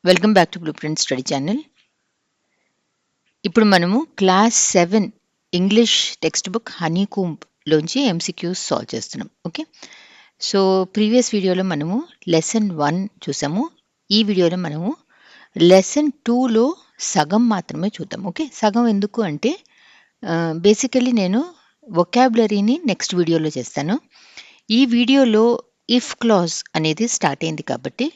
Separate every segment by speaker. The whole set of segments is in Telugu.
Speaker 1: Welcome back to blueprint study channel. ఇప్పుడు మనము క్లాస్ 7 ఇంగ్లీష్ టెక్స్ట్ బుక్ హనీకూంబ్లోంచి ఎంసీక్యూస్ సాల్వ్ చేస్తున్నాం. ఓకే, సో ప్రీవియస్ వీడియోలో మనము లెసన్ 1 చూసాము. ఈ వీడియోలో మనము లెసన్ 2లో సగం మాత్రమే చూద్దాం. ఓకే, సగం ఎందుకు అంటే బేసికలీ నేను వొకాబులరీని నెక్స్ట్ వీడియోలో చేస్తాను. ఈ వీడియోలో ఇఫ్ క్లాజ్ అనేది స్టార్ట్ అయింది కాబట్టి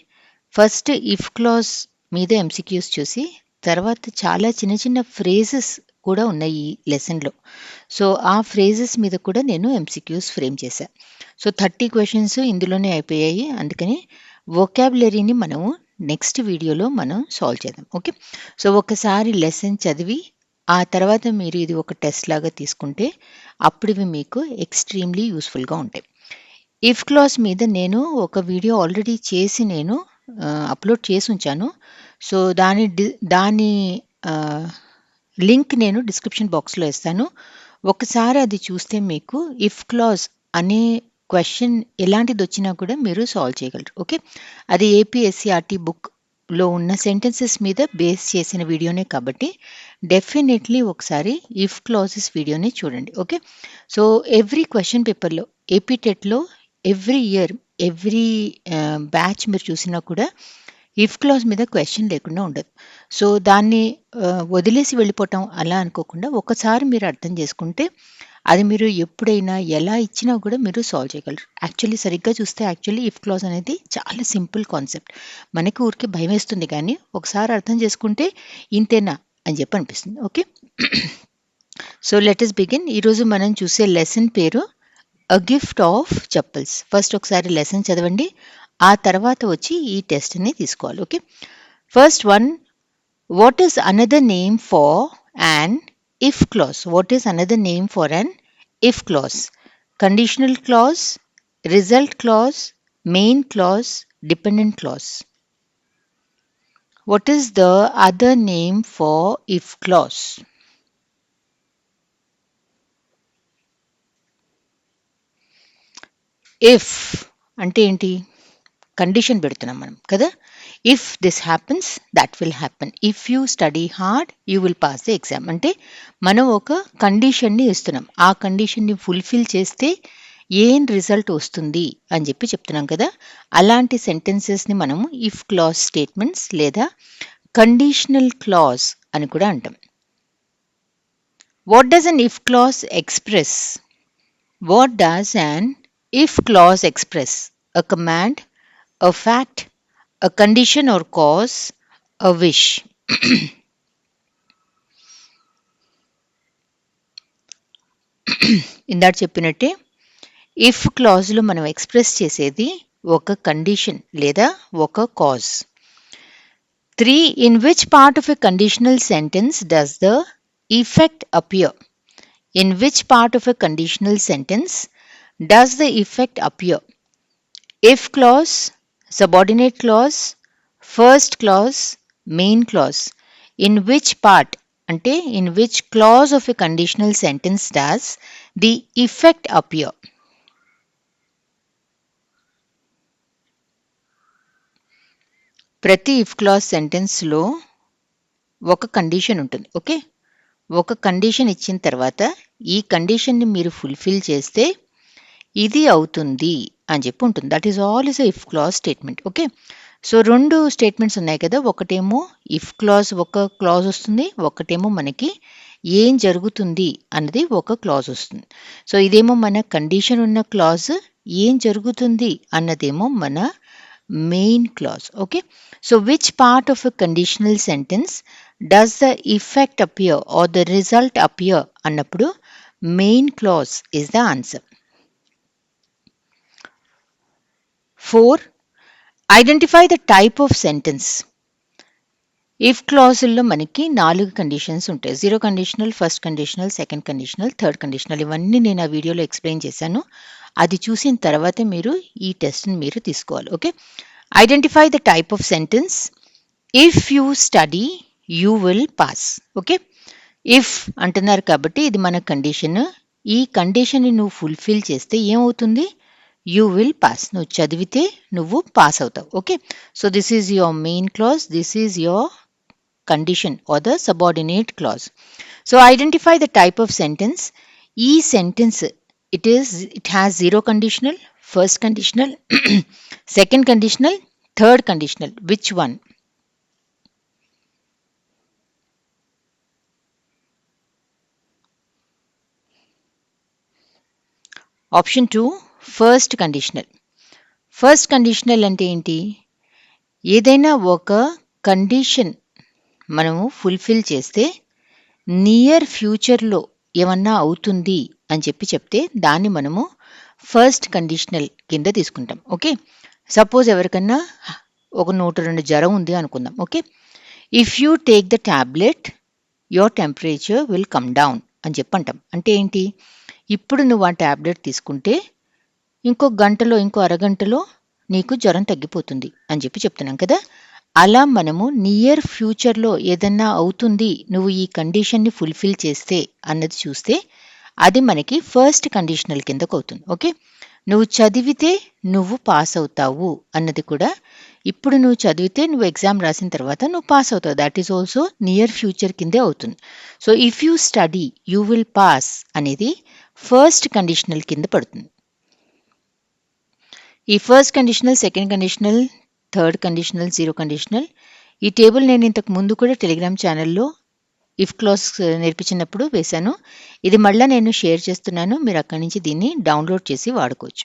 Speaker 1: ఫస్ట్ ఇఫ్ క్లాజ్ మీద ఎంసీక్యూస్ చూసి తర్వాత చాలా చిన్న చిన్న ఫ్రేజెస్ కూడా ఉన్నాయి ఈ లెసన్లో. సో ఆ ఫ్రేజెస్ మీద కూడా నేను ఎంసీక్యూస్ ఫ్రేమ్ చేశాను. సో 30 క్వశ్చన్స్ ఇందులోనే అయిపోయాయి. అందుకని వొకాబులరీని మనము నెక్స్ట్ వీడియోలో మనం సాల్వ్ చేద్దాం. ఓకే, సో ఒకసారి లెసన్ చదివి ఆ తర్వాత మీరు ఇది ఒక టెస్ట్ లాగా తీసుకుంటే అప్పుడు ఇవి మీకు ఎక్స్ట్రీమ్లీ యూస్ఫుల్గా ఉంటాయి. ఇఫ్ క్లాజ్ మీద నేను ఒక వీడియో ఆల్రెడీ చేసి నేను అప్లోడ్ చేసి ఉంచాను. సో దాని లింక్ నేను డిస్క్రిప్షన్ బాక్స్లో ఇస్తాను. ఒకసారి అది చూస్తే మీకు ఇఫ్ క్లాజ్ అనే క్వశ్చన్ ఎలాంటిది వచ్చినా కూడా మీరు సాల్వ్ చేయగలరు. ఓకే, అది ఏపీఎస్సీఆర్టీ బుక్లో ఉన్న సెంటెన్సెస్ మీద బేస్ చేసిన వీడియోనే కాబట్టి డెఫినెట్లీ ఒకసారి ఇఫ్ క్లాజెస్ వీడియోని చూడండి. ఓకే, సో ఎవ్రీ క్వశ్చన్ పేపర్లో ఏపీ టెట్లో ఎవ్రీ ఇయర్ ఎవ్రీ బ్యాచ్ మీరు చూసినా కూడా ఇఫ్ క్లాజ్ మీద క్వశ్చన్ లేకుండా ఉండదు. సో దాన్ని వదిలేసి వెళ్ళిపోవటం అలా అనుకోకుండా ఒకసారి మీరు అర్థం చేసుకుంటే అది మీరు ఎప్పుడైనా ఎలా ఇచ్చినా కూడా మీరు సాల్వ్ చేయగలరు. యాక్చువల్లీ సరిగ్గా చూస్తే యాక్చువల్లీ ఇఫ్ క్లాజ్ అనేది చాలా సింపుల్ కాన్సెప్ట్. మనకి ఊరికే భయం వేస్తుంది, కానీ ఒకసారి అర్థం చేసుకుంటే ఇంతేనా అని చెప్పి అనిపిస్తుంది. Okay, so let us begin. ఈరోజు మనం చూసే లెసన్ పేరు a gift of chappals. First ఒకసారి లెసన్ చదవండి, ఆ తర్వాత వచ్చి ఈ టెస్ట్ని తీసుకోవాలి. Okay, first one, what is another name for an if clause? What is another name for an if clause? Conditional clause, result clause, main clause, dependent clause. What is the other name for if clause? If అంటే ఏంటి? కండిషన్ పెడుతున్నాం మనం కదా. If this happens that will happen, if you study hard you will pass the exam అంటే మనం ఒక కండిషన్ని ఇస్తున్నాం. ఆ కండిషన్ని ఫుల్ఫిల్ చేస్తే ఏం రిజల్ట్ వస్తుంది అని చెప్పి చెప్తున్నాం కదా. అలాంటి సెంటెన్సెస్ని మనము ఇఫ్ క్లాజ్ స్టేట్మెంట్స్ లేదా కండిషనల్ క్లాజ్ అని కూడా అంటాం. What does an if clause express? What does an if clause express? A command, a fact, a condition or cause, a wish. ఇందాక చెప్పినట్టే ఇఫ్ క్లాజ్లో మనం ఎక్స్ప్రెస్ చేసేది ఒక కండిషన్ లేదా ఒక cause. 3. In which part of a conditional sentence does the effect appear? In which part of a conditional sentence does the effect appear? If clause, subordinate clause, first clause, main clause. In which part ante in which clause of a conditional sentence does the effect appear? ప్రతి ఇఫ్ క్లాజ్ సెంటెన్స్లో ఒక కండిషన్ ఉంటుంది. ఓకే, ఒక కండిషన్ ఇచ్చిన తర్వాత ఈ కండిషన్ని మీరు ఫుల్ఫిల్ చేస్తే ఇది అవుతుంది అని చెప్పి ఉంటుంది. That is all is if clause statement. Okay, so 2 statements ఉన్నాయి కదా. ఒకటేమో ఇఫ్ క్లాజ్ ఒక క్లాజ్ వస్తుంది, ఒకటేమో మనకి ఏం జరుగుతుంది అన్నది ఒక క్లాజ్ వస్తుంది. సో ఇదేమో మన కండిషన్ ఉన్న క్లాజ్, ఏం జరుగుతుంది అన్నదేమో మన main clause. Okay, so which part of a conditional sentence does the effect appear or the result appear అన్నప్పుడు main clause is the answer. 4. Identify the type of sentence. If క్లాజుల్లో మనకి 4 కండిషన్స్ ఉంటాయి. 0 conditional, first conditional, second conditional, third conditional. ఇవన్నీ నేను ఆ వీడియోలో ఎక్స్ప్లెయిన్ చేశాను. అది చూసిన తర్వాతే మీరు ఈ టెస్ట్ని మీరు తీసుకోవాలి. Okay, identify the type of sentence. If you study you will pass. Okay, if అంటున్నారు కాబట్టి ఇది మన కండిషన్. ఈ కండిషన్ని నువ్వు ఫుల్ఫిల్ చేస్తే ఏమవుతుంది? You will pass. నువ్వు చదివితే నువ్వు పాస్ అవుతావు. Okay, so this is your main clause, this is your condition or the subordinate clause. So identify the type of sentence. E sentence, it has zero conditional, first conditional, second conditional, third conditional. Which one? Option 2, first conditional. First conditional అంటే ఏంటి? ఏదైనా ఒక కండిషన్ మనము ఫుల్ఫిల్ చేస్తే నియర్ ఫ్యూచర్లో ఏమన్నా అవుతుంది అని చెప్తే దాన్ని మనము ఫస్ట్ కండిషనల్ కింద తీసుకుంటాం. ఓకే, సపోజ్ ఎవరికన్నా ఒక 102 జ్వరం ఉంది అనుకుందాం. Okay, if you take the tablet your temperature will come down అని చెప్పంటాం. అంటే ఏంటి? ఇప్పుడు నువ్వు ఆ ట్యాబ్లెట్ తీసుకుంటే ఇంకో గంటలో ఇంకో అరగంటలో నీకు జ్వరం తగ్గిపోతుంది అని చెప్తున్నాం కదా. అలా మనము నియర్ ఫ్యూచర్లో ఏదన్నా అవుతుంది నువ్వు ఈ కండిషన్ని ఫుల్ఫిల్ చేస్తే అన్నది చూస్తే అది మనకి ఫస్ట్ కండిషనల్ కిందకు అవుతుంది. ఓకే, నువ్వు చదివితే నువ్వు పాస్ అవుతావు అన్నది కూడా ఇప్పుడు నువ్వు చదివితే నువ్వు ఎగ్జామ్ రాసిన తర్వాత నువ్వు పాస్ అవుతావు, that is also near future కిందే అవుతుంది. So if you study you will pass అనేది ఫస్ట్ కండిషనల్ కింద పడుతుంది. ఈ first conditional, second conditional, third conditional, zero conditional ఈ టేబుల్ నేను ఇంతకు ముందు కూడా టెలిగ్రామ్ ఛానల్లో ఇఫ్ క్లాస్ నేర్పించినప్పుడు వేశాను. ఇది మళ్ళీ నేను షేర్ చేస్తున్నాను, మీరు అక్కడి నుంచి దీన్ని డౌన్లోడ్ చేసి వాడుకోవచ్చు.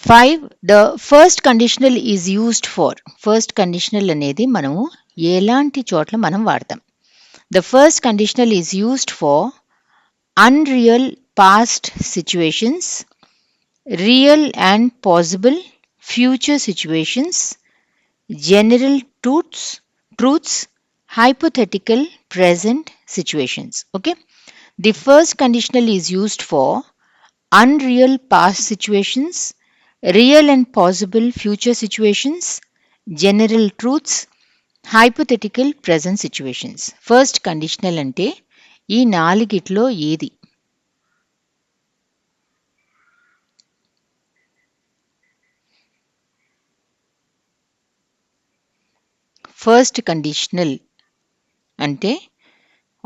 Speaker 1: 5. The first conditional is used for. First conditional అనేది మనము ఎలాంటి చోట్ల మనం వాడతాం? The first conditional is used for unreal past situations, real and possible future situations, general truths, hypothetical present situations. Okay, the first conditional is used for unreal past situations, real and possible future situations, general truths, hypothetical present situations. First conditional అంటే ఈ నాలుగిట్లో ఏది? ఫస్ట్ కండిషనల్ అంటే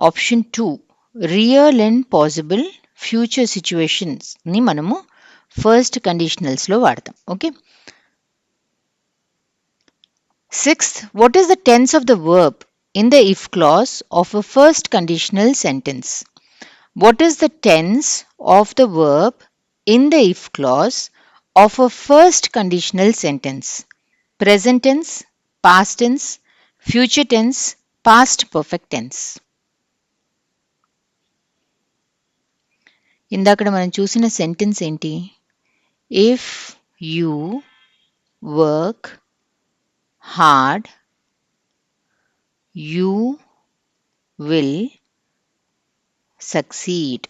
Speaker 1: option 2 real and possible future సిచ్యువేషన్స్ని మనము ఫస్ట్ కండిషనల్స్లో వాడతాం. Okay, 6th, what is the tense of the verb in the if clause of a first conditional sentence? What is the tense of the verb in the if clause of a first conditional sentence? Present tense, past tense, future tense, past perfect tense. ఇందాక మనం చూసిన సెంటెన్స్ ఏంటి? If you work hard you will succeed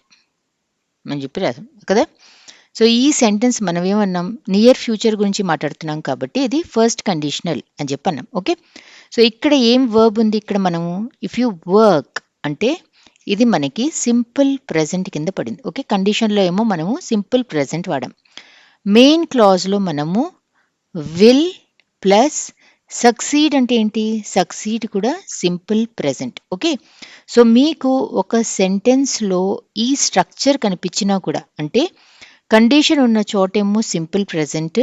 Speaker 1: అని చెప్పి రాసాం కదా. సో ఈ సెంటెన్స్ మనం ఏమన్నాం? నియర్ ఫ్యూచర్ గురించి మాట్లాడుతున్నాం కాబట్టి ఇది ఫస్ట్ కండిషనల్ అని చెప్పన్నాం. ఓకే, సో ఇక్కడ ఏం వర్బ్ ఉంది? ఇక్కడ మనము ఇఫ్ యూ వర్క్ అంటే ఇది మనకి సింపుల్ ప్రెజెంట్ కింద పడింది. ఓకే, కండిషన్లో ఏమో మనము సింపుల్ ప్రెజెంట్ వాడాం. మెయిన్ క్లాజ్లో మనము విల్ ప్లస్ సక్సీడ్ అంటే ఏంటి? సక్సీడ్ కూడా సింపుల్ ప్రెజెంట్. ఓకే, సో మీకు ఒక సెంటెన్స్లో ఈ స్ట్రక్చర్ కనిపించినా కూడా అంటే కండిషన్ ఉన్న చోటేమో సింపుల్ ప్రెజెంట్,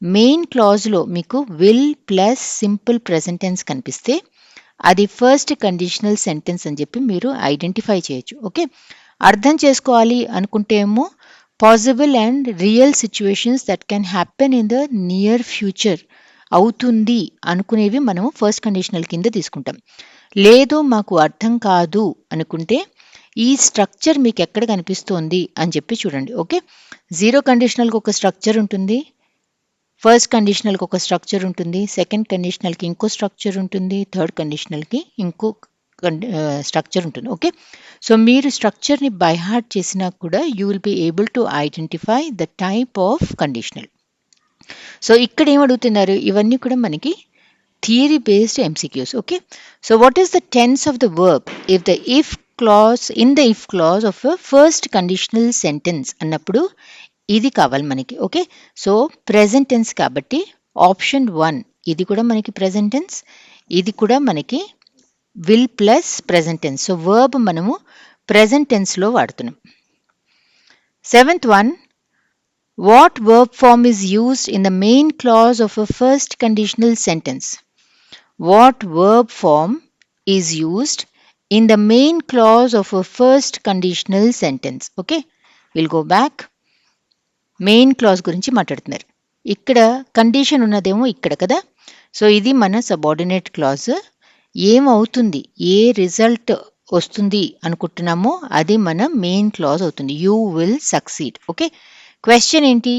Speaker 1: మెయిన్ క్లాజ్లో మీకు will plus simple present tense కనిపిస్తే అది ఫస్ట్ కండిషనల్ సెంటెన్స్ అని చెప్పి మీరు ఐడెంటిఫై చేయొచ్చు. ఓకే, అర్థం చేసుకోవాలి అనుకుంటే ఏమో possible and real situations that can happen in the near future అవుతుంది అనుకునేవి మనము ఫస్ట్ కండిషనల్ కింద తీసుకుంటాం. లేదు మాకు అర్థం కాదు అనుకుంటే ఈ స్ట్రక్చర్ మీకు ఎక్కడ కనిపిస్తోంది అని చెప్పి చూడండి. ఓకే, జీరో కండిషనల్కి ఒక స్ట్రక్చర్ ఉంటుంది, ఫస్ట్ కండిషనల్కి ఒక స్ట్రక్చర్ ఉంటుంది, సెకండ్ కండిషనల్కి ఇంకో స్ట్రక్చర్ ఉంటుంది, థర్డ్ కండిషనల్కి ఇంకో స్ట్రక్చర్ ఉంటుంది. ఓకే, సో మీరు స్ట్రక్చర్ని బై హార్ట్ చేసినా కూడా you will be able to identify the type of conditional. So ఇక్కడ ఏం అడుగుతున్నారు? ఇవన్నీ కూడా మనకి theory based MCQs. Okay, so what is the tense of the verb if the if clause in the if clause of a first conditional sentence అన్నప్పుడు ఇది కావాలి మనకి. ఓకే. సో ప్రెజెంట్ టెన్స్ కాబట్టి ఆప్షన్ 1 ఇది కూడా మనకి ప్రెజెంట్ టెన్స్, ఇది కూడా మనకి will plus present tense. So verb మనము ప్రెజెంట్ టెన్స్లో వాడుతున్నాం. Seventh one, what verb form is used in the main clause of a first conditional sentence? What verb form is used in the main clause of a first conditional sentence? Okay, we'll go back. Main clause గురించి మాట్లాడుతున్నారు. ఇక్కడ కండిషన్ ఉన్నదేమో ఇక్కడ కదా. సో ఇది మన సబార్డినేట్ క్లాజ్. ఏమవుతుంది, ఏ రిజల్ట్ వస్తుంది అనుకుంటున్నామో అది మన మెయిన్ క్లాజ్ అవుతుంది. You will succeed. Okay, question ఏంటి?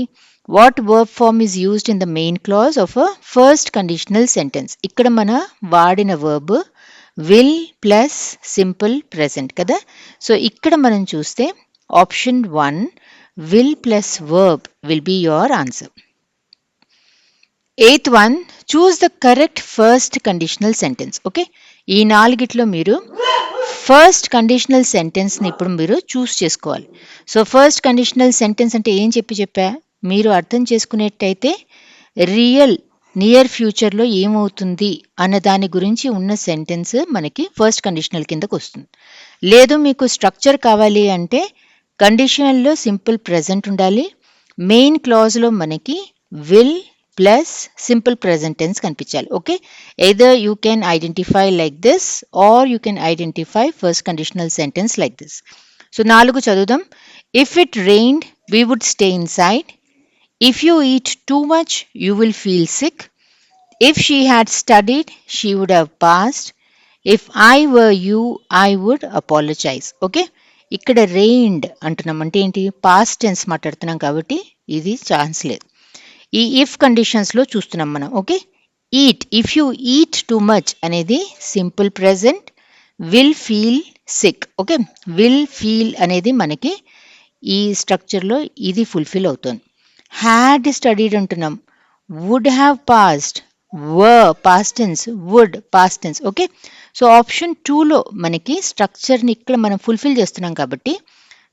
Speaker 1: What verb form is used in the main clause of a first conditional sentence. ఇక్కడ మన వాడిన verb will plus simple present కదా. సో ఇక్కడ మనం చూస్తే option 1 will plus verb will be your answer. Eighth one, choose the correct first conditional sentence. Okay, ఈ నాలుగిట్లో మీరు ఫస్ట్ కండిషనల్ సెంటెన్స్ని ఇప్పుడు మీరు చూస్ చేసుకోవాలి. సో ఫస్ట్ కండిషనల్ సెంటెన్స్ అంటే ఏం చెప్పా మీరు అర్థం చేసుకునేట్టయితే రియల్ నియర్ ఫ్యూచర్లో ఏమవుతుంది అన్న దాని గురించి ఉన్న సెంటెన్స్ మనకి ఫస్ట్ కండిషనల్ కిందకు వస్తుంది. లేదు మీకు స్ట్రక్చర్ కావాలి అంటే కండిషనల్లో సింపుల్ ప్రెజెంట్ ఉండాలి. మెయిన్ క్లాజ్లో మనకి will plus simple present tense కనిపించాలి. Okay, either you can identify like this or you can identify first conditional sentence like this. So 4 చదువుదాం. If it rained we would stay inside. If you eat too much you will feel sick. If she had studied she would have passed. If I were you I would apologise. Okay, ఇక్కడ రెయిన్డ్ అంటున్నాం అంటే ఏంటి, పాస్ట్ టెన్స్ మాట్లాడుతున్నాం కాబట్టి ఇది ఛాన్స్ లేదు. ఈ ఇఫ్ కండిషన్స్లో చూస్తున్నాం మనం. Okay, eat, if you eat too much అనేది simple present, will feel sick. Okay, will feel అనేది మనకి ఈ స్ట్రక్చర్లో ఇది ఫుల్ఫిల్ అవుతుంది. హ్యాడ్ స్టడీడ్ అంటున్నాం, would have passed, past tense, would past tense. Okay, so option 2లో మనకి స్ట్రక్చర్ని ఇక్కడ మనం ఫుల్ఫిల్ చేస్తున్నాం కాబట్టి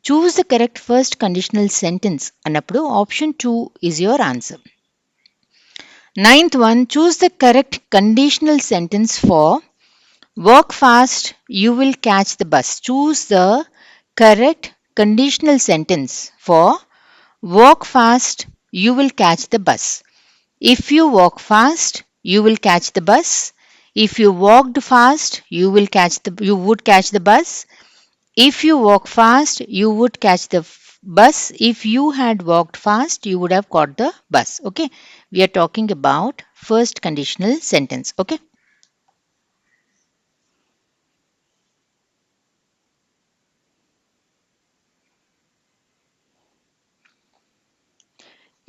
Speaker 1: choose the correct first conditional sentence అన్నప్పుడు option 2 is your answer. 9th one, choose the correct conditional sentence for work fast you will catch the bus. Choose the correct conditional sentence for work fast you will catch the bus. If you walk fast you will catch the bus. If you walked fast you would catch the bus. If you walk fast you would catch the bus. If you had walked fast you would have caught the bus. Okay, we are talking about first conditional sentence. Okay,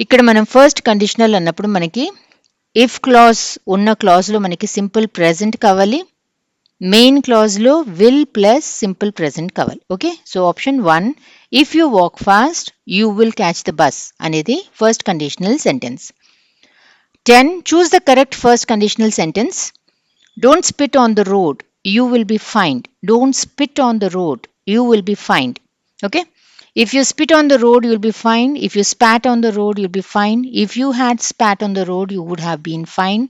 Speaker 1: ఇక్కడ మనం ఫస్ట్ కండిషనల్ అన్నప్పుడు మనకి ఇఫ్ క్లాజ్ ఉన్న క్లాజ్లో మనకి సింపుల్ ప్రెజెంట్ కావాలి, మెయిన్ క్లాజ్లో విల్ ప్లస్ సింపుల్ ప్రెజెంట్ కావాలి. Okay, so option 1 if you walk fast you will catch the bus అనేది first conditional sentence. 10, choose the correct first conditional sentence. Don't spit on the road you will be fined. Don't spit on the road you will be fined. Okay, if you spit on the road, you'll be fined. If you spat on the road, you'll be fined. If you had spat on the road, you would have been fined.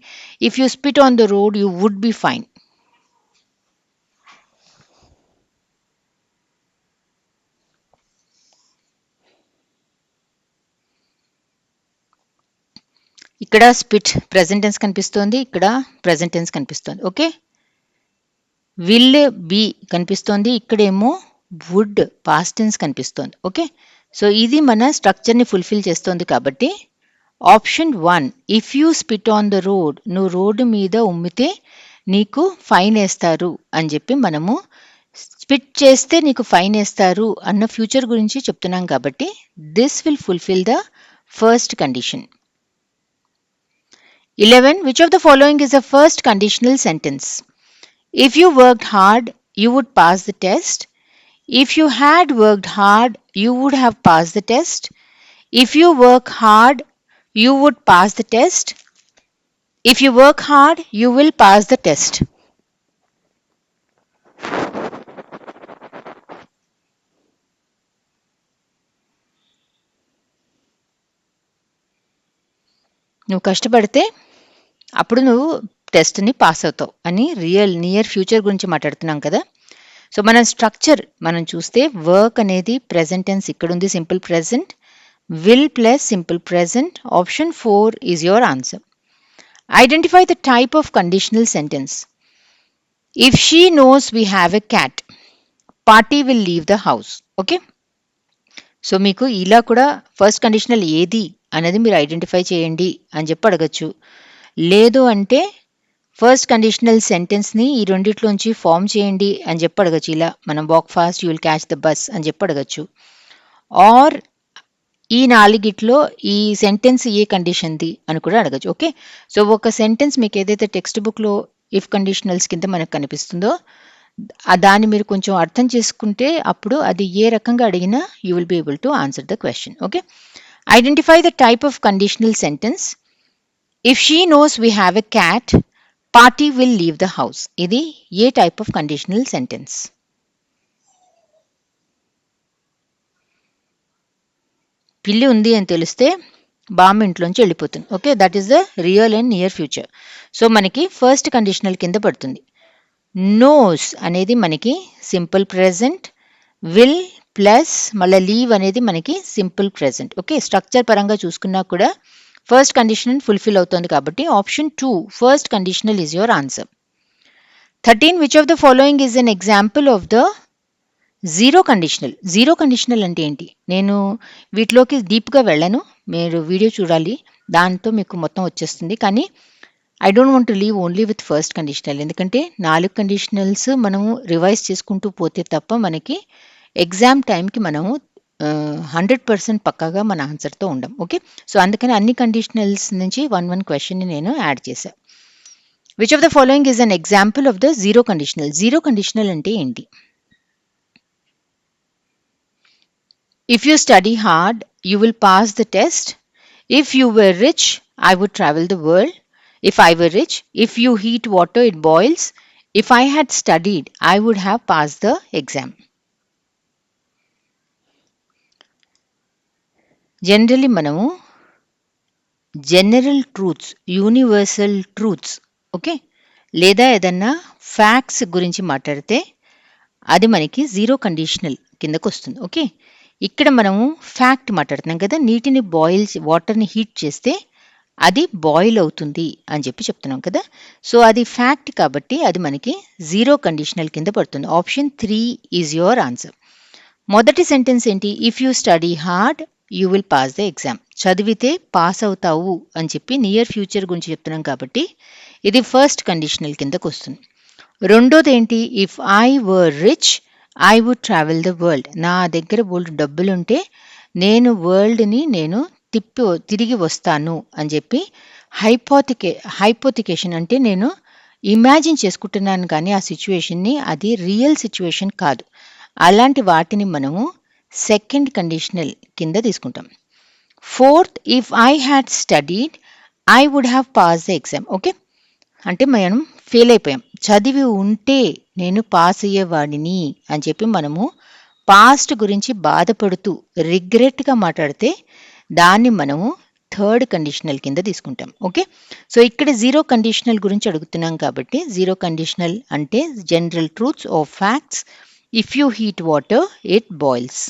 Speaker 1: If you spit on the road, you would be fined. ఇక్కడ స్పిట్ ప్రెజెంట్ టెన్స్ కనిపిస్తోంది, ఇక్కడ ప్రెజెంట్ టెన్స్ కనిపిస్తోంది. ఓకే, విల్ బి కనిపిస్తోంది, ఇక్కడేమో వుడ్ పాస్ట్ టెన్స్ కనిపిస్తోంది. ఓకే, సో ఇది మన స్ట్రక్చర్ని ఫుల్ఫిల్ చేస్తోంది కాబట్టి option 1 if you spit on the road, నువ్వు రోడ్డు మీద ఉమ్మితే నీకు ఫైన్ వేస్తారు అని చెప్పి మనము స్పిట్ చేస్తే నీకు ఫైన్ వేస్తారు అన్న ఫ్యూచర్ గురించి చెప్తున్నాం కాబట్టి this will fulfil the first condition. 11, which of the following is a first conditional sentence? If you worked hard you would pass the test. If you had worked hard you would have passed the test. If you work hard you would pass the test. If you work hard you will pass the test. నువ్వు కష్టపడితే అప్పుడు నువ్వు టెస్ట్‌ని పాస్ అవుతావు అని నియర్ ఫ్యూచర్ గురించి మాట్లాడుతున్నాం కదా! సో, మన స్ట్రక్చర్ మనం చూస్తే వర్క్ అనేది ప్రెజెంట్ టెన్స్ ఇక్కడుంది simple present. Will plus simple present. Option 4 is your answer. Identify the type of conditional sentence. If she knows we have a cat, party will leave the house. Okay. So మీకు ఇలా కూడా ఫస్ట్ కండిషనల్ ఏది అనేది మీరు ఐడెంటిఫై చేయండి అని చెప్పి అడగచ్చు. లేదు అంటే ఫస్ట్ కండిషనల్ సెంటెన్స్ని ఈ రెండిట్లోంచి ఫామ్ చేయండి అని చెప్పి అడగచ్చు. ఇలా మనం walk fast you will catch the bus అని చెప్పి అడగచ్చు. ఆర్ ఈ నాలుగిట్లో ఈ సెంటెన్స్ ఏ కండిషన్ది అని కూడా అడగచ్చు. ఓకే. సో ఒక సెంటెన్స్ మీకు ఏదైతే టెక్స్ట్ బుక్లో ఇఫ్ కండిషనల్స్ కింద మనకు కనిపిస్తుందో దాన్ని మీరు కొంచెం అర్థం చేసుకుంటే అప్పుడు అది ఏ రకంగా అడిగినా you will be able to answer the question. Okay. Identify the type of conditional sentence. If she nose we have a cat, party will leave the house. ఇది ఏ టైప్ ఆఫ్ కండిషనల్ సెంటెన్స్? పిల్లి ఉంది అని తెలిస్తే బామ్మ ఇంట్లోంచి వెళ్ళిపోతుంది. Okay, that is the real and near future. So మనకి ఫస్ట్ కండిషనల్ కింద పడుతుంది. నోస్ అనేది మనకి సింపుల్ ప్రెజెంట్. విల్ ప్లస్ మళ్ళీ లీవ్ అనేది మనకి సింపుల్ ప్రెజెంట్. ఓకే, స్ట్రక్చర్ పరంగా చూసుకున్నా కూడా ఫస్ట్ కండిషన్ ఫుల్ఫిల్ అవుతుంది కాబట్టి option 2 first conditional is your answer. 13 which of the following is an example of the zero conditional. Zero conditional అంటే ఏంటి? నేను వీటిలోకి డీప్గా వెళ్ళను, మీరు వీడియో చూడాలి, దాంతో మీకు మొత్తం వచ్చేస్తుంది. కానీ I don't want to leave only with first conditional, ఎందుకంటే 4 కండిషనల్స్ మనము రివైజ్ చేసుకుంటూ పోతే తప్ప మనకి ఎగ్జామ్ టైంకి మనము 100% పక్కాగా మన ఆన్సర్తో ఉండం. ఓకే, సో అందుకని అన్ని కండిషనల్స్ నుంచి 1 క్వశ్చన్ని నేను యాడ్ చేశాను. Which of the following is an example of the zero conditional. Zero conditional అంటే ఏంటి? If you study hard, you will pass the test. If you were rich, I would travel the world. If I were rich, if you heat water, it boils. If I had studied, I would have passed the exam. Generally, మనము general truths, universal truths, okay, లేదా ఏదన్నా ఫ్యాక్ట్స్ గురించి మాట్లాడితే అది మనకి జీరో కండిషనల్ కిందకు వస్తుంది. ఓకే, ఇక్కడ మనము ఫ్యాక్ట్ మాట్లాడుతున్నాం కదా, నీటిని వాటర్ని హీట్ చేస్తే అది బాయిల్ అవుతుంది అని చెప్పి చెప్తున్నాం కదా. సో అది ఫ్యాక్ట్ కాబట్టి అది మనకి జీరో కండిషనల్ కింద పడుతుంది. Option 3 is your answer. మొదటి సెంటెన్స్ ఏంటి? If you study hard you will pass the exam. చదివితే పాస్ అవుతావు అని చెప్పి నియర్ ఫ్యూచర్ గురించి చెప్తున్నాం కాబట్టి ఇది ఫస్ట్ కండిషనల్ కిందకు వస్తుంది. రెండోది ఏంటి? If I were rich I would travel the world. నా దగ్గర బోల్డ్ డబ్బులుంటే నేను వరల్డ్ని తిరిగి వస్తాను అని చెప్పి హైపోతికేషన్ అంటే నేను ఇమాజిన్ చేసుకుంటున్నాను కానీ ఆ సిచ్యువేషన్ని, అది రియల్ సిచ్యువేషన్ కాదు. అలాంటి వాటిని మనము సెకండ్ కండిషనల్ కింద తీసుకుంటాం. Fourth, if I had studied I would have pass the exam. Okay, అంటే మనం ఫెయిల్ అయిపోయాం, చదివి ఉంటే నేను పాస్ అయ్యేవాడిని అని చెప్పి మనము పాస్ట్ గురించి బాధపడుతూ రిగ్రెట్గా మాట్లాడితే దాన్ని మనము థర్డ్ కండిషనల్ కింద తీసుకుంటాం. ఓకే, సో ఇక్కడ జీరో కండిషనల్ గురించి అడుగుతున్నాం కాబట్టి జీరో కండిషనల్ అంటే general truths or facts. If you heat water it boils.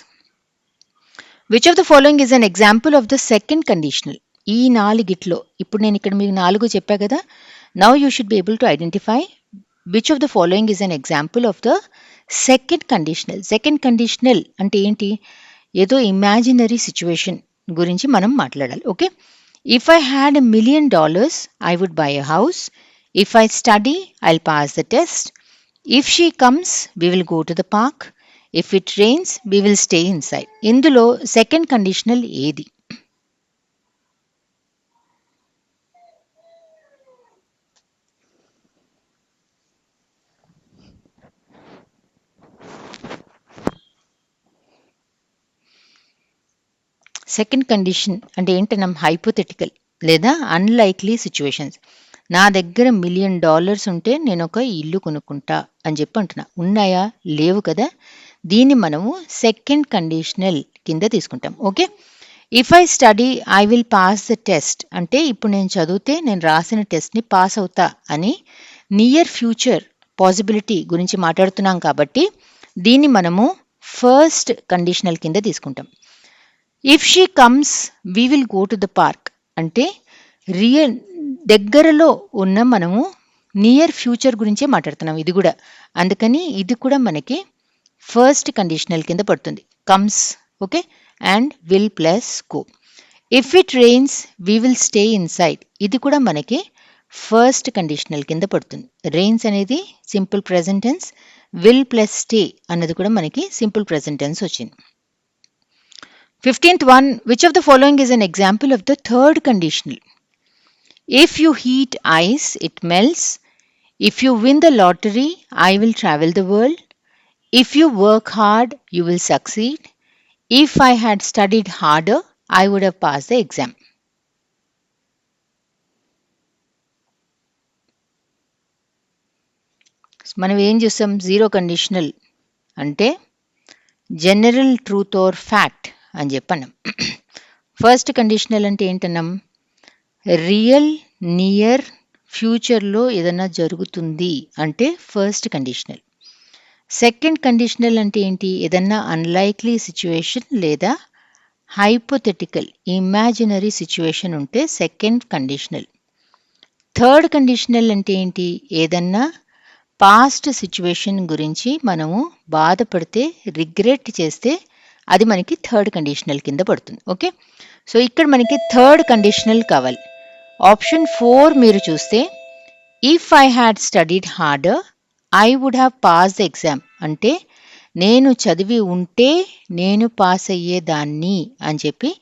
Speaker 1: Which of the following is an example of the second conditional. ఈ నాలుగిట్లో ఇప్పుడు నేను ఇక్కడ మీకు 4 చెప్పా కదా. Now you should be able to identify which of the following is an example of the second conditional. Second conditional అంటే ఏంటి? ఏదో ఇమాజినరీ సిచ్యువేషన్ గురించి మనం మాట్లాడాలి. Okay, if I had $1 million I would buy a house. If I study I'll pass the test. If she comes we will go to the park. If it rains we will stay inside. ఇందులో సెకండ్ కండిషనల్ ఏది? సెకండ్ కండిషన్ అంటే ఏంటన్నా హైపోథెటికల్ లేదా అన్లైక్లీ సిచ్యువేషన్స్. నా దగ్గర $1 million ఉంటే నేను ఒక ఇల్లు కొనుక్కుంటా అని చెప్పి అంటున్నా. ఉన్నాయా? లేవు కదా. దీన్ని మనము సెకండ్ కండిషనల్ కింద తీసుకుంటాం. Okay, if I study I will pass the test అంటే ఇప్పుడు నేను చదివితే నేను రాసిన టెస్ట్ని పాస్ అవుతా అని నియర్ ఫ్యూచర్ పాసిబిలిటీ గురించి మాట్లాడుతున్నాం కాబట్టి దీన్ని మనము ఫస్ట్ కండిషనల్ కింద తీసుకుంటాం. If she comes we will go to the park అంటే రియల్ దగ్గరలో ఉన్న మనము నియర్ ఫ్యూచర్ గురించే మాట్లాడుతున్నాం ఇది కూడా. అందుకని ఇది కూడా మనకి ఫస్ట్ కండిషనల్ కింద పడుతుంది. Comes okay and will plus go. If it rains we will stay inside ఇది కూడా మనకి ఫస్ట్ కండిషనల్ కింద పడుతుంది. రెయిన్స్ అనేది simple present tense, will plus stay అన్నది కూడా మనకి సింపుల్ ప్రెజెంట్ టెన్స్ వచ్చింది. 15th one, which of the following is an example of the third conditional? If you heat ice, it melts. If you win the lottery, I will travel the world. If you work hard, you will succeed. If I had studied harder, I would have passed the exam. మనం ఏం చూస్తాం? జీరో కండిషనల్ అంటే జనరల్ ట్రూత్ ఆర్ ఫ్యాక్ట్ అని చెప్పన్నాం. ఫస్ట్ కండిషనల్ అంటే ఏంటన్నాం? రియల్ నియర్ ఫ్యూచర్లో ఏదైనా జరుగుతుంది అంటే ఫస్ట్ కండిషనల్. సెకండ్ కండిషనల్ అంటే ఏంటి? ఏదన్నా అన్లైక్లీ సిచ్యువేషన్ లేదా హైపోథెటికల్ ఇమాజినరీ సిచ్యువేషన్ ఉంటే సెకండ్ కండిషనల్. థర్డ్ కండిషనల్ అంటే ఏంటి? ఏదన్నా పాస్ట్ సిచ్యువేషన్ గురించి మనము బాధపడితే రిగ్రెట్ చేస్తే అది మనకి థర్డ్ కండిషనల్ కింద పడుతుంది. ఓకే, సో ఇక్కడ మనకి థర్డ్ కండిషనల్ కావాలి. ఆప్షన్ 4 మీరు చూస్తే if I had studied harder I would have pass the exam అంటే నేను చదివి ఉంటే నేను పాస్ అయ్యేదాన్ని అని చెప్పి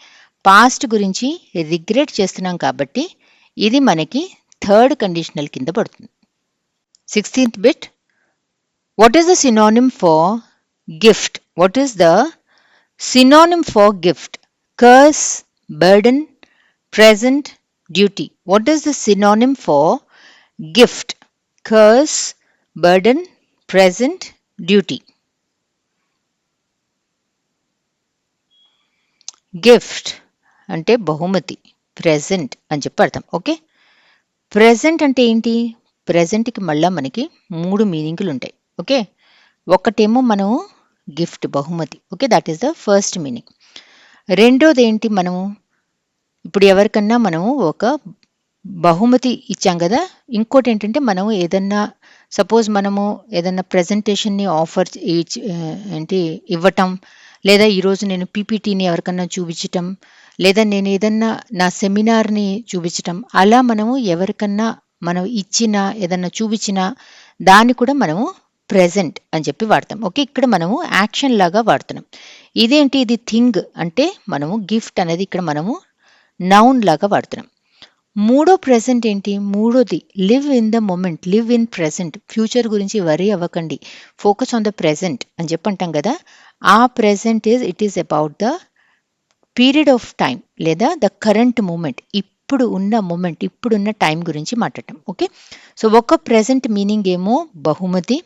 Speaker 1: పాస్ట్ గురించి రిగ్రెట్ చేస్తున్నాం కాబట్టి ఇది మనకి థర్డ్ కండిషనల్ కింద పడుతుంది. 16th bit, what is the synonym for gift? What is the synonym for gift? Curse, burden, present, duty. What is the synonym for gift? Curse, burden, present, duty. Gift అంటే బహుమతి, ప్రెజెంట్ అని చెప్పి అర్థం. ఓకే, ప్రెజెంట్ అంటే ఏంటి? ప్రెజెంట్కి మళ్ళీ మనకి 3 మీనింగ్లు ఉంటాయి. ఓకే, ఒకటేమో మనము గిఫ్ట్ బహుమతి. Okay, that is the first meaning. రెండోది ఏంటి? మనము ఇప్పుడు ఎవరికన్నా మనము ఒక బహుమతి ఇచ్చాం కదా. ఇంకోటి ఏంటంటే మనము ఏదన్నా సపోజ్ మనము ఏదన్నా ప్రజెంటేషన్ని ఆఫర్ ఏంటి ఇవ్వటం, లేదా ఈరోజు నేను పీపీటీని ఎవరికన్నా చూపించటం, లేదా నేను ఏదన్నా నా సెమినార్ని చూపించటం, అలా మనము ఎవరికన్నా మనం ఇచ్చిన ఏదన్నా చూపించిన దాన్ని కూడా మనము ప్రెజెంట్ అని చెప్పి వాడతాం. ఓకే, ఇక్కడ మనము యాక్షన్ లాగా వాడుతున్నాం. ఇదేంటి? ఇది థింగ్ అంటే మనము గిఫ్ట్ అనేది ఇక్కడ మనము నౌన్ లాగా వాడుతున్నాం. మూడో ప్రెజెంట్ ఏంటి? మూడోది live in the moment, live in present. Future గురించి వరీ అవ్వకండి, ఫోకస్ ఆన్ ద ప్రెజెంట్ అని చెప్పి అంటాం కదా. ఆ present it is about the period of time లేదా ద కరెంట్ మూమెంట్, ఇప్పుడు ఉన్న మూమెంట్, ఇప్పుడున్న టైం గురించి మాట్లాడటం. ఓకే, సో ఒక ప్రెజెంట్ మీనింగ్ ఏమో బహుమతి,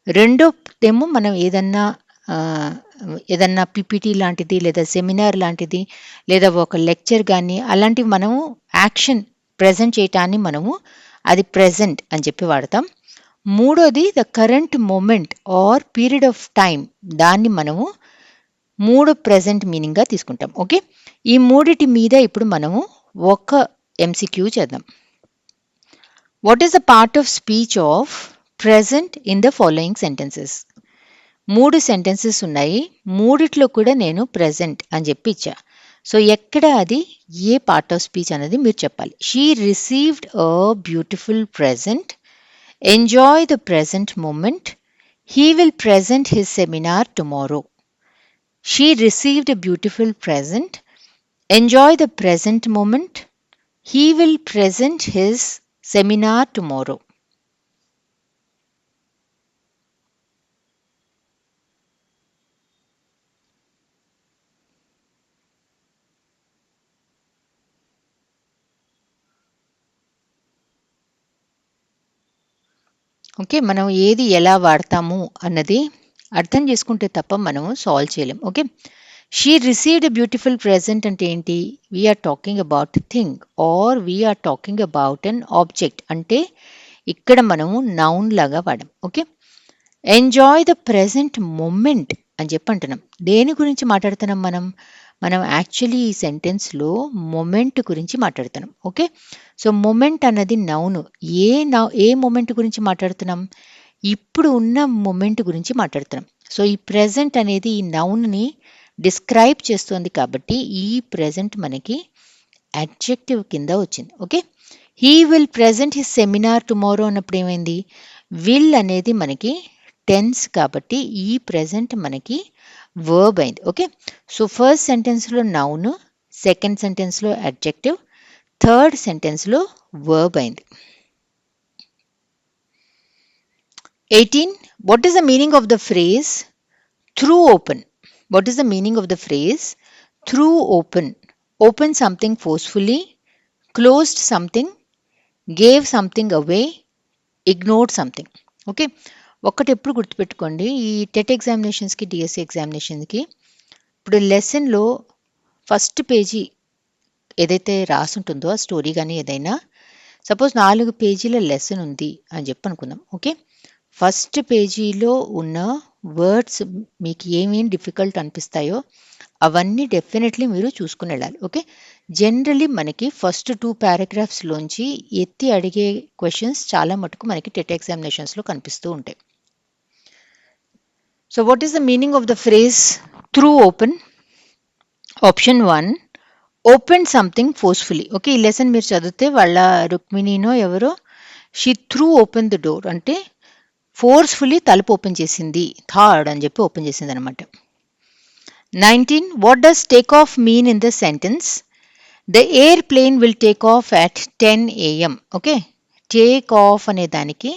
Speaker 1: రెండోదేమో మనం ఏదన్నా పీపీటీ లాంటిది లేదా సెమినార్ లాంటిది లేదా ఒక లెక్చర్ కానీ అలాంటివి మనము యాక్షన్ ప్రెజెంట్ చేయటాన్ని మనము అది ప్రెజెంట్ అని చెప్పి వాడతాం. మూడోది the current moment or period of time, దాన్ని మనము 3 ప్రెజెంట్ మీనింగ్గా తీసుకుంటాం. ఓకే, ఈ మూడిటి మీద ఇప్పుడు మనము ఒక ఎంసీక్యూ చేద్దాం. What is the part of speech of present in the following sentences? 3 sentences ఉన్నాయి, మూడిట్లో కూడా నేను ప్రెజెంట్ అని చెప్పి ఇచ్చా. సో ఎక్కడ అది ఏ పార్ట్ ఆఫ్ స్పీచ్ అనేది మీరు చెప్పాలి. She received a beautiful present, enjoy the present moment, he will present his seminar tomorrow. She received a beautiful present, enjoy the present moment, he will present his seminar tomorrow. Okay, మనం ఏది ఎలా వాడతాము అన్నది అర్థం చేసుకుంటే తప్ప మనము సాల్వ్ చేయలేం. Okay, she received a beautiful present అంటే ఏంటి? We're talking about thing or we're talking about an object. అంటే ఇక్కడ మనము నౌన్ లాగా వాడాం. Okay, enjoy the present moment అని చెప్పి అంటున్నాం. దేని గురించి మాట్లాడుతున్నాం మనం? మనం యాక్చువల్లీ ఈ సెంటెన్స్లో మొమెంట్ గురించి మాట్లాడుతున్నాం. ఓకే, సో మొమెంట్ అన్నది నౌను. ఏ మొమెంట్ గురించి మాట్లాడుతున్నాం? ఇప్పుడు ఉన్న మొమెంట్ గురించి మాట్లాడుతున్నాం. సో ఈ ప్రెజెంట్ అనేది ఈ నౌన్ని డిస్క్రైబ్ చేస్తుంది కాబట్టి ఈ ప్రెజెంట్ మనకి అడ్జెక్టివ్ కింద వచ్చింది. Okay, he will present his seminar tomorrow అన్నప్పుడు ఏమైంది? విల్ అనేది మనకి టెన్స్ కాబట్టి ఈ ప్రెజెంట్ మనకి వర్బ్ అయింది. ఓకే, సో ఫస్ట్ సెంటెన్స్లో నౌన్, సెకండ్ సెంటెన్స్లో అడ్జెక్టివ్, థర్డ్ సెంటెన్స్లో వర్బ్ అయింది. 18. What is the meaning of the phrase threw open? What is the meaning of the phrase threw open? Open something forcefully, closed something, gave something away, ignored something. Okay, ఒక్కటి ఎప్పుడు గుర్తుపెట్టుకోండి, ఈ టెట్ ఎగ్జామినేషన్స్కి, డిఎస్సి ఎగ్జామినేషన్కి ఇప్పుడు లెసన్లో ఫస్ట్ పేజీ ఏదైతే రాసుంటుందో ఆ స్టోరీ కానీ ఏదైనా, సపోజ్ 4 పేజీల లెసన్ ఉంది అని చెప్పి అనుకుందాం. ఓకే, ఫస్ట్ పేజీలో ఉన్న వర్డ్స్ మీకు ఏమేమి డిఫికల్ట్ అనిపిస్తాయో అవన్నీ డెఫినెట్లీ మీరు చూసుకుని వెళ్ళాలి. ఓకే, జనరలీ మనకి ఫస్ట్ 2 పారాగ్రాఫ్స్లోంచి ఎత్తి అడిగే క్వశ్చన్స్ చాలా మటుకు మనకి టెట్ ఎగ్జామినేషన్స్లో కనిపిస్తూ ఉంటాయి. So what is the meaning of the phrase through open? Option 1, open something forcefully. Okay, ఈ లెసన్ మీరు చదివితే వాళ్ళ రుక్మిణినో ఎవరో she through open the door అంటే ఫోర్స్ఫుల్లీ తలుపు ఓపెన్ చేసింది, థర్డ్ అని చెప్పి ఓపెన్ చేసింది అనమాట. 19. What does take off mean in the sentence? The airplane will take of at 10 AM. Okay, take off అనే దానికి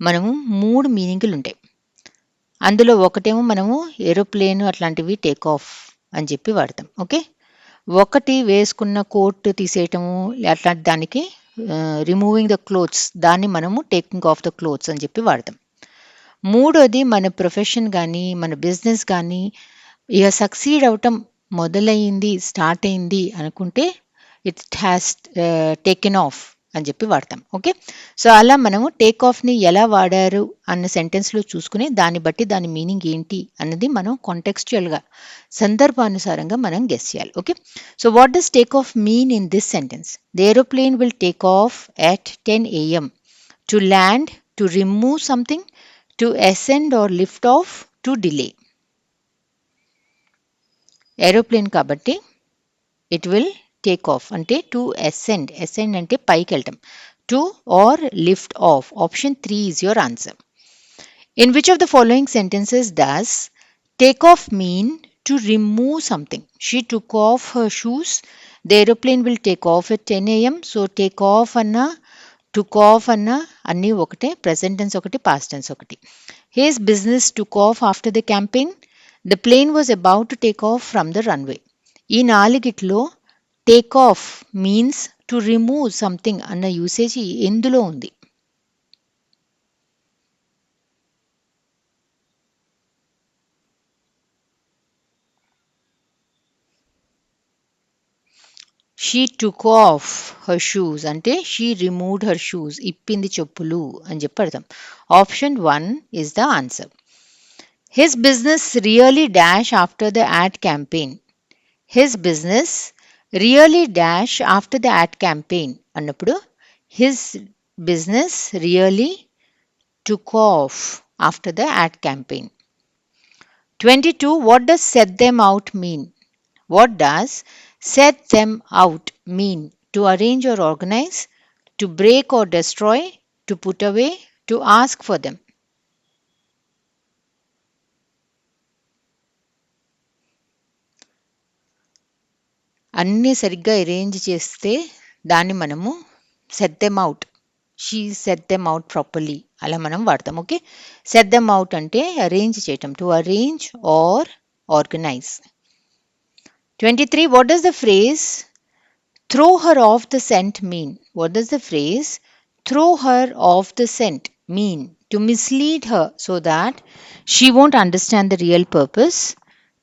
Speaker 1: మనము 3 మీనింగులు ఉంటాయి. అందులో ఒకటేమో మనము ఏరోప్లేన్ అట్లాంటివి టేక్ ఆఫ్ అని చెప్పి వాడతాం. ఓకే, ఒకటి వేసుకున్న కోట్ తీసేయటము అట్లాంటి దానికి రిమూవింగ్ ద క్లోత్స్, దాన్ని మనము టేకింగ్ ఆఫ్ ద క్లోత్స్ అని చెప్పి వాడతాం. మూడోది మన ప్రొఫెషన్ కానీ మన బిజినెస్ కానీ ఇక సక్సీడ్ అవటం మొదలైంది, స్టార్ట్ అయింది అనుకుంటే ఇట్ హ్యాస్ టేకెన్ ఆఫ్ అని చెప్పి వాడతాం. ఓకే, సో అలా మనము టేక్ ఆఫ్ని ఎలా వాడారు అన్న సెంటెన్స్లో చూసుకుని దాన్ని బట్టి దాని మీనింగ్ ఏంటి అన్నది మనం కాంటెక్స్చువల్గా సందర్భానుసారంగా మనం గెస్ చేయాలి. Okay, so what does take off mean in this sentence? The aeroplane will take off at 10 AM. To land, to remove something, to ascend or lift off, to delay. Aeroplane కాబట్టి ఇట్ విల్ టేక్ ఆఫ్ అంటే టు అసెండ్, అసెండ్ అంటే పైకి వెళ్ళటం, to or lift off. Option 3 is your answer. In which of the following sentences does take off mean to remove something? She took off her shoes, the aeroplane will take off at 10 AM. So take off అన్నా టుక్ ఆఫ్ అన్నా అన్నీ ఒకటే, ప్రెజెంట్ టెన్స్ ఒకటి, పాస్ట్ టెన్స్ ఒకటి. His business took off after the campaign, the plane was about to take off from the runway. ఈ నాలుగిట్లో take off means to remove something అన్న యూసేజ్ ఎందులో ఉంది? She took off her shoes అంటే షీ రిమూవ్డ్ హర్ షూస్, ఇప్పింది చెప్పులు అని చెప్పి అర్థం. Option 1 is the answer. His business really dash after the ad campaign. His business really dash after the ad campaign అన్నప్పుడు his business really took off after the ad campaign. 22. What does set them out mean? What does set them out mean? To arrange or organize, to break or destroy, to put away, to ask for them. అన్నీ సరిగ్గా అరేంజ్ చేస్తే దాన్ని మనము set them out, she set them out properly అలా మనం వాడతాం. ఓకే, సెట్ దెమ్ అవుట్ అంటే అరేంజ్ చేయటం, to arrange or organise. 23. What does the phrase throw her off the scent mean? What does the phrase throw her off the scent mean? To mislead her so that she won't understand the real purpose,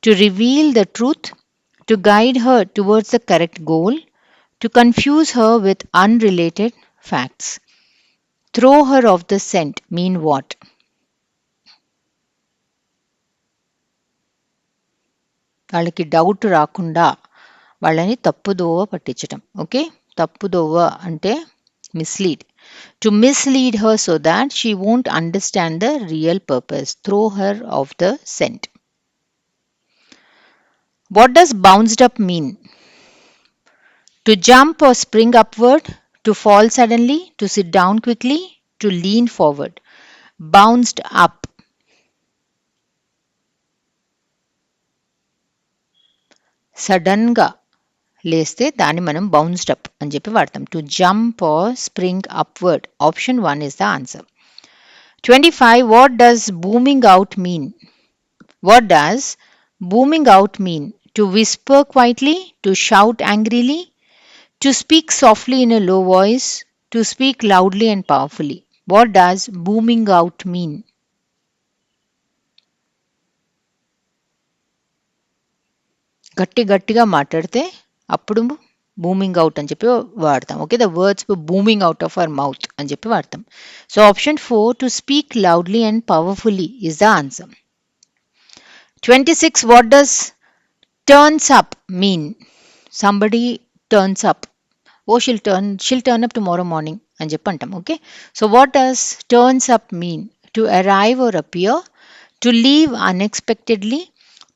Speaker 1: to reveal the truth, to guide her towards the correct goal, to confuse her with unrelated facts. Throw her off the scent mean what? వాళ్ళకి డౌట్ రాకుండా వాళ్ళని తప్పుదోవ పట్టించటం. ఓకే, తప్పుదోవ అంటే mislead. To mislead her so that she won't understand the real purpose. Throw her off the scent. What does bounced up mean? To jump or spring upward, to fall suddenly, to sit down quickly, to lean forward. Bounced up. సడన్గా లేస్తే దాన్ని మనం బౌన్స్డ్ అప్ అని చెప్పి వాడతాం. To jump or spring upward. Option 1 is the answer. 25. What does booming out mean? What does booming out mean? To whisper quietly, to shout angrily, to speak softly in a low voice, to speak loudly and powerfully. What does booming out mean? గట్టిగా మాట్లాడితే అప్పుడు బూమింగ్ అవుట్ అని చెప్పి వాడతాం. Okay, the words booming out of our mouth అని చెప్పి వాడతాం. So option 4, to speak loudly and powerfully is the answer. 26. What does turns up mean? Somebody turns up. ఓ she'll turn up tomorrow morning అని చెప్పి అంటాం. Okay, so what does turns up mean? To arrive or appear, to leave unexpectedly,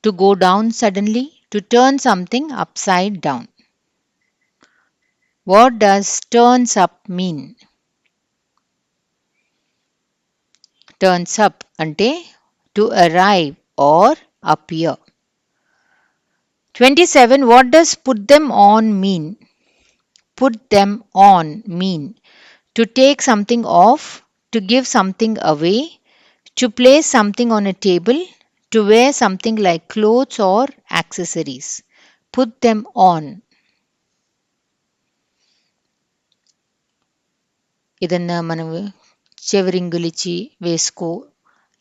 Speaker 1: to go down suddenly, to turn something upside down. What does turns up mean? Turns up ante to arrive or appear. 27. What does put them on mean? Put them on mean to take something off, to give something away, to place something on a table, to wear something like clothes or accessories. Put them on. ఏదన్నా మనం చెవిరింగులిచ్చి వేసుకో,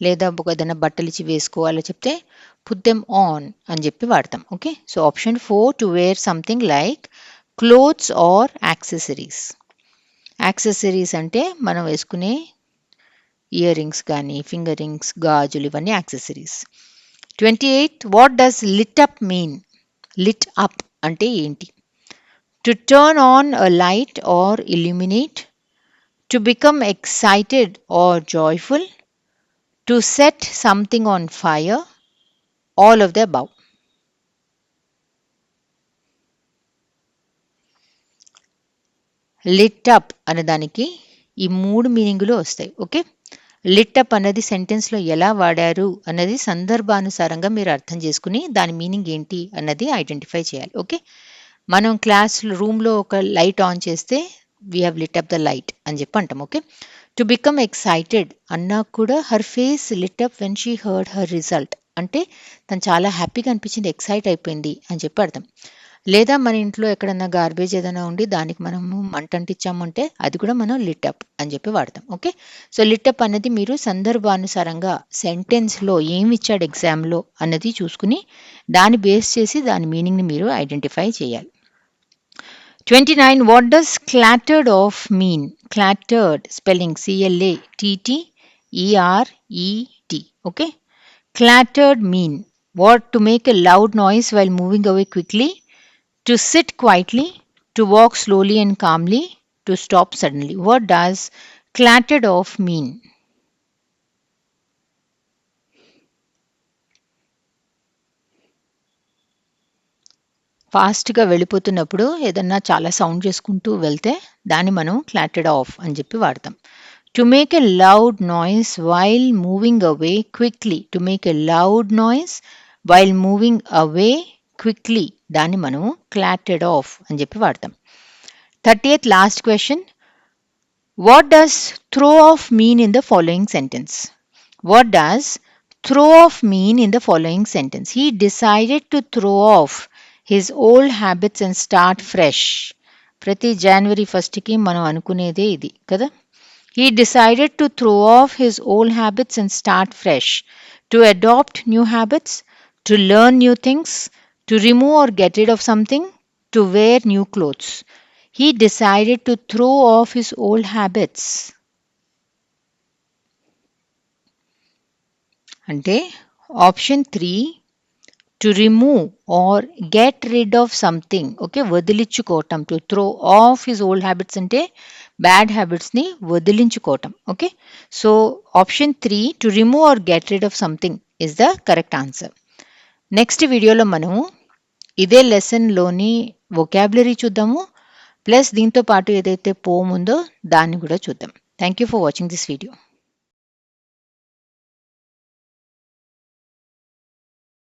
Speaker 1: లేదా ఏదైనా బట్టలిచ్చి వేసుకో అలా చెప్తే పుట్ దెమ్ ఆన్ అని చెప్పి వాడతాం. Okay, so option 4, to wear something like clothes or accessories. Accessories అంటే మనం వేసుకునే ఇయర్ రింగ్స్ కానీ ఫింగర్ రింగ్స్, గాజులు, ఇవన్నీ accessories. 28. What does lit up mean? Lit up అంటే ఏంటి? To turn on a light or illuminate, to become excited or joyful, to set something on fire, all of the above. Lit up అనేదానికి ఈ 3 మీనింగులు వస్తాయి. ఓకే, లిట్ అప్ అన్నది సెంటెన్స్లో ఎలా వాడారు అన్నది సందర్భానుసారంగా మీరు అర్థం చేసుకుని దాని మీనింగ్ ఏంటి అన్నది ఐడెంటిఫై చేయాలి. ఓకే, మనం క్లాస్ రూమ్లో ఒక లైట్ ఆన్ చేస్తే we have lit up the light అని చెప్పి అంటాం. ఓకే, టు బికమ్ ఎక్సైటెడ్ అన్నా కూడా her face lit up when she heard her result అంటే తను చాలా హ్యాపీగా అనిపించింది, ఎక్సైట్ అయిపోయింది అని చెప్పి అర్థం. లేదా మన ఇంట్లో ఎక్కడన్నా గార్బేజ్ ఏదైనా ఉండి దానికి మనము మంట అంటించామంటే అది కూడా మనం లిట్ అప్ అని చెప్పి వాడతాం. ఓకే, సో లిట్ అప్ అనేది మీరు సందర్భానుసారంగా సెంటెన్స్లో ఏమి ఇచ్చాడు ఎగ్జామ్లో అన్నది చూసుకుని దాన్ని బేస్ చేసి దాని మీనింగ్ని మీరు ఐడెంటిఫై చేయాలి. 29. What does clattered off mean? Clattered spelling CLATTERED. Okay, clattered mean what? To make a loud noise while moving away quickly, to sit quietly, to walk slowly and calmly, to stop suddenly. What does clattered off mean? ఫాస్ట్గా వెళ్ళిపోతున్నప్పుడు ఏదన్నా చాలా సౌండ్ చేసుకుంటూ వెళ్తే దాన్ని మనం క్లాటెడ్ ఆఫ్ అని చెప్పి వాడతాం. To make a loud noise while moving away quickly. To make a loud noise while moving away quickly దాన్ని మనము క్లాటెడ్ ఆఫ్ అని చెప్పి వాడతాం. 30th last question. What does throw of mean in the following sentence? What does throw of mean in the following sentence? He decided to throw of his old habits and start fresh. ప్రతి January 1st మనం అనుకునేదే ఇది కదా. He decided to throw off his old habits and start fresh, to adopt new habits, to learn new things, to remove or get rid of something, to wear new clothes. He decided to throw off his old habits. అంటే option 3 to remove or get rid of something. Okay, వదిలించుకోవటం. To throw off his old habits అంటే బ్యాడ్ హ్యాబిట్స్ని వదిలించుకోవటం. Okay, so option 3 to remove or get rid of something is the correct answer. Next వీడియోలో మనము ఇదే లెసన్లోని వొకాబులరీ చూద్దాము, ప్లస్ దీంతో పాటు ఏదైతే పోమ్ ఉందో దాన్ని కూడా చూద్దాం. Thank you for watching this video.